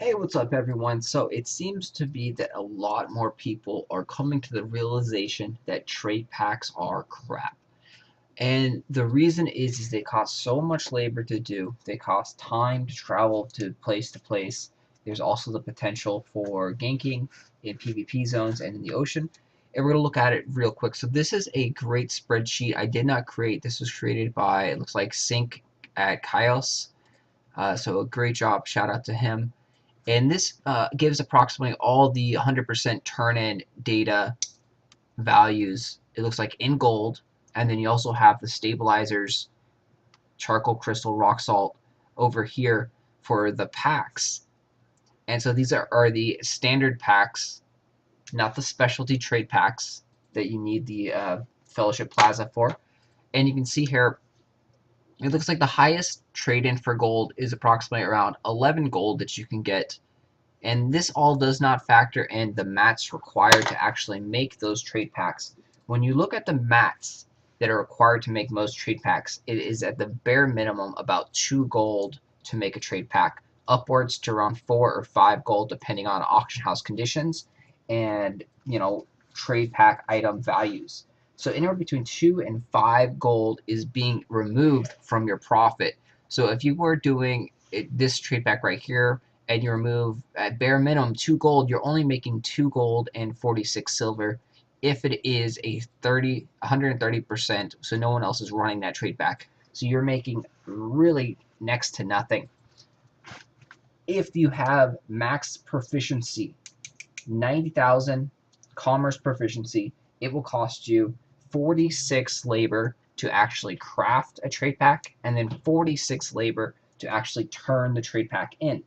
Hey, what's up, everyone? So it seems to be that a lot more people are coming to the realization that trade packs are crap. And the reason is they cost so much labor to do. They cost time to travel to place. There's also the potential for ganking in PvP zones and in the ocean. And we're going to look at it real quick. So this is a great spreadsheet I did not create. This was created by, it looks like, Sync at Kaios. So a great job. Shout out to him. And this gives approximately all the 100% turn-in data values, it looks like, in gold. And then you also have the stabilizers, charcoal, crystal, rock salt over here for the packs. And so these are the standard packs, not the specialty trade packs that you need the Fellowship Plaza for. And you can see here, it looks like the highest trade-in for gold is approximately around 11 gold that you can get. And this all does not factor in the mats required to actually make those trade packs. When you look at the mats that are required to make most trade packs, it is at the bare minimum about 2 gold to make a trade pack, upwards to around 4 or 5 gold depending on auction house conditions and, trade pack item values. So anywhere between 2 and 5 gold is being removed from your profit. So if you were doing this trade pack right here, and you remove at bare minimum 2 gold, you're only making 2 gold and 46 silver if it is a 130%, so no one else is running that trade back. So you're making really next to nothing. If you have max proficiency, 90,000 commerce proficiency, it will cost you 46 labor to actually craft a trade pack, and then 46 labor to actually turn the trade pack in.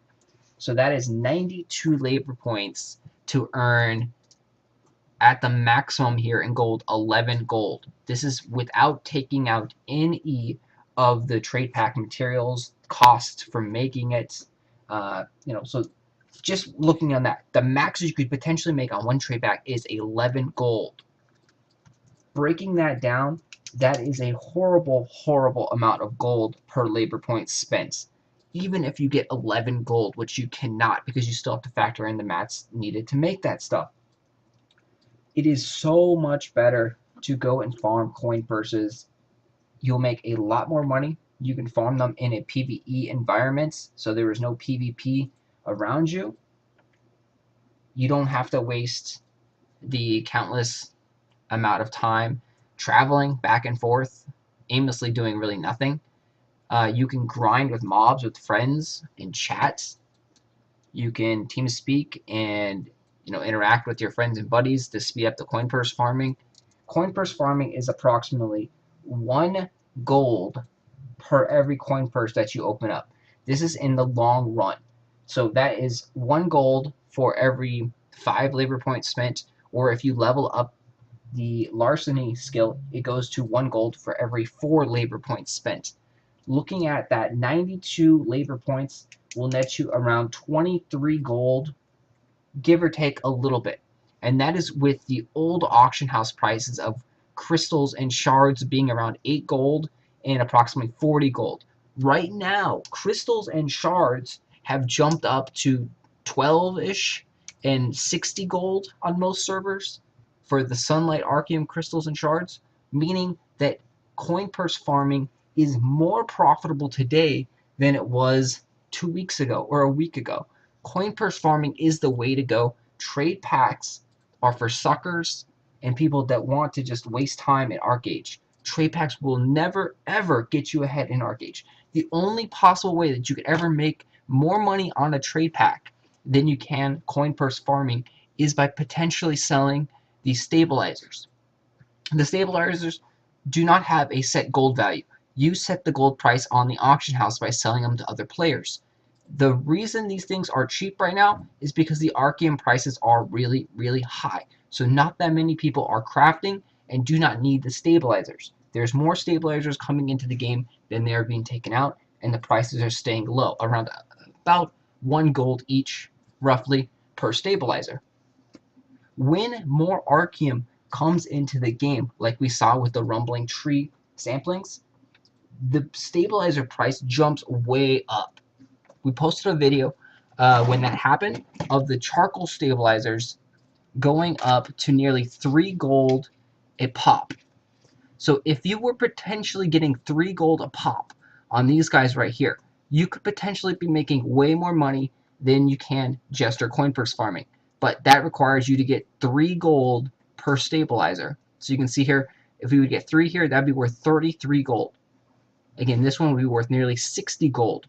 So that is 92 labor points to earn at the maximum here in gold, 11 gold. This is without taking out any of the trade pack materials, costs for making it. So just looking on that, the max you could potentially make on one trade pack is 11 gold. Breaking that down, that is a horrible, horrible amount of gold per labor point spent. Even if you get 11 gold, which you cannot because you still have to factor in the mats needed to make that stuff. It is so much better to go and farm coin purses. You'll make a lot more money. You can farm them in a PvE environment, so there is no PvP around you. You don't have to waste the countless amount of time traveling back and forth, aimlessly doing really nothing. You can grind with mobs, with friends, in chats. You can team speak and interact with your friends and buddies to speed up the coin purse farming. Coin purse farming is approximately 1 gold per every coin purse that you open up. This is in the long run. So that is 1 gold for every 5 labor points spent, or if you level up the larceny skill, it goes to 1 gold for every 4 labor points spent. Looking at that, 92 labor points will net you around 23 gold, give or take a little bit. And that is with the old auction house prices of crystals and shards being around 8 gold and approximately 40 gold. Right now, crystals and shards have jumped up to 12-ish and 60 gold on most servers for the Sunlight Archeum crystals and shards, meaning that coin purse farming is more profitable today than it was 2 weeks ago or a week ago. Coin purse farming is the way to go. Trade packs are for suckers and people that want to just waste time in Archeage. Trade packs will never ever get you ahead in Archeage. The only possible way that you could ever make more money on a trade pack than you can coin purse farming is by potentially selling these stabilizers. The stabilizers do not have a set gold value. You set the gold price on the auction house by selling them to other players. The reason these things are cheap right now is because the Archeum prices are really, really high. So not that many people are crafting and do not need the stabilizers. There's more stabilizers coming into the game than they are being taken out, and the prices are staying low, around about 1 gold each, roughly, per stabilizer. When more Archeum comes into the game, like we saw with the Rumbling Tree samplings, the stabilizer price jumps way up. We posted a video when that happened, of the charcoal stabilizers going up to nearly 3 gold a pop. So if you were potentially getting 3 gold a pop on these guys right here, you could potentially be making way more money than you can jester coin purse farming. But that requires you to get 3 gold per stabilizer. So you can see here, if we would get 3 here, that'd be worth 33 gold. Again, this one would be worth nearly 60 gold,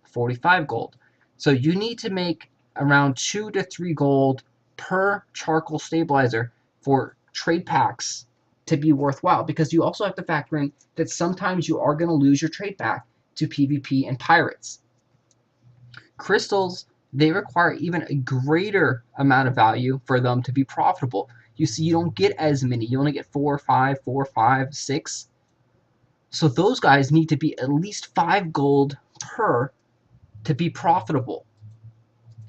45 gold. So you need to make around 2 to 3 gold per charcoal stabilizer for trade packs to be worthwhile, because you also have to factor in that sometimes you are going to lose your trade pack to PvP and pirates. Crystals, they require even a greater amount of value for them to be profitable. You see, you don't get as many. You only get 4, 5, 4, 5, 6. So those guys need to be at least 5 gold per to be profitable.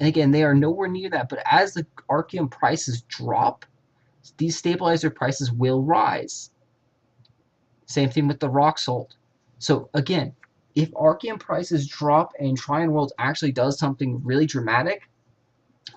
And again, they are nowhere near that. But as the Archeum prices drop, these stabilizer prices will rise. Same thing with the rock salt. So again, if Archeum prices drop and Trine Worlds actually does something really dramatic,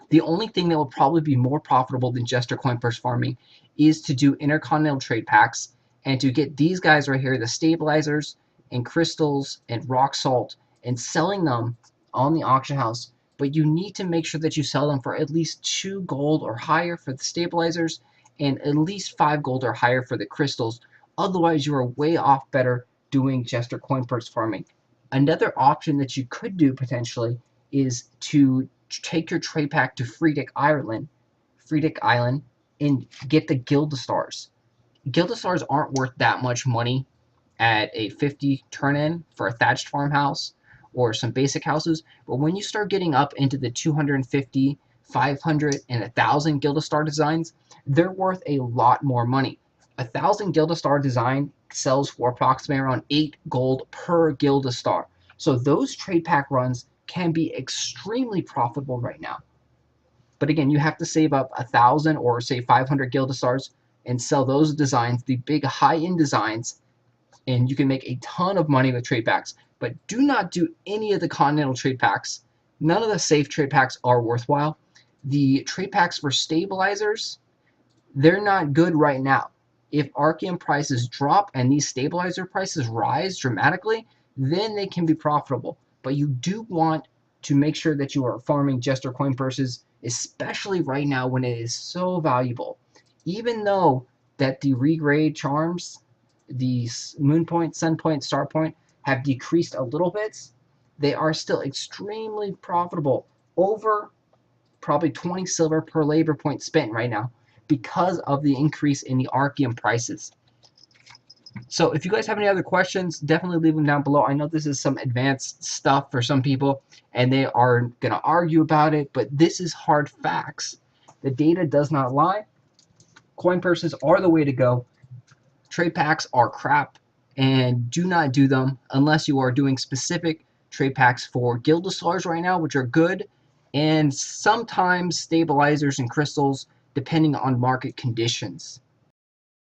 the only thing that will probably be more profitable than Jester coin purse farming is to do intercontinental trade packs and to get these guys right here, the stabilizers and crystals and rock salt, and selling them on the auction house. But you need to make sure that you sell them for at least 2 gold or higher for the stabilizers and at least 5 gold or higher for the crystals. Otherwise, you are way off better doing Jester coin purse farming. Another option that you could do potentially is to take your trade pack to Fredic Island, and get the Gildastars. Gildastars aren't worth that much money at a 50 turn-in for a thatched farmhouse or some basic houses, but when you start getting up into the 250, 500, and 1,000 Gildastar designs, they're worth a lot more money. 1,000 Gildastar design sells for approximately around 8 gold per Gildastar. So those trade pack runs can be extremely profitable right now. But again, you have to save up 1,000 or say 500 Gildastars and sell those designs, the big high-end designs, and you can make a ton of money with trade packs. But do not do any of the continental trade packs. None of the safe trade packs are worthwhile. The trade packs for stabilizers, they're not good right now. If Archeum prices drop and these stabilizer prices rise dramatically, then they can be profitable. But you do want to make sure that you are farming Jester coin purses, especially right now when it is so valuable. Even though that the regrade charms, the Moon Point, Sun Point, Star Point, have decreased a little bit, they are still extremely profitable. Over probably 20 silver per labor point spent right now because of the increase in the Archeum prices. So if you guys have any other questions, definitely leave them down below. I know this is some advanced stuff for some people, and they are going to argue about it, but this is hard facts. The data does not lie. Coin purses are the way to go. Trade packs are crap, and do not do them unless you are doing specific trade packs for Gildastars right now, which are good, and sometimes stabilizers and crystals, depending on market conditions.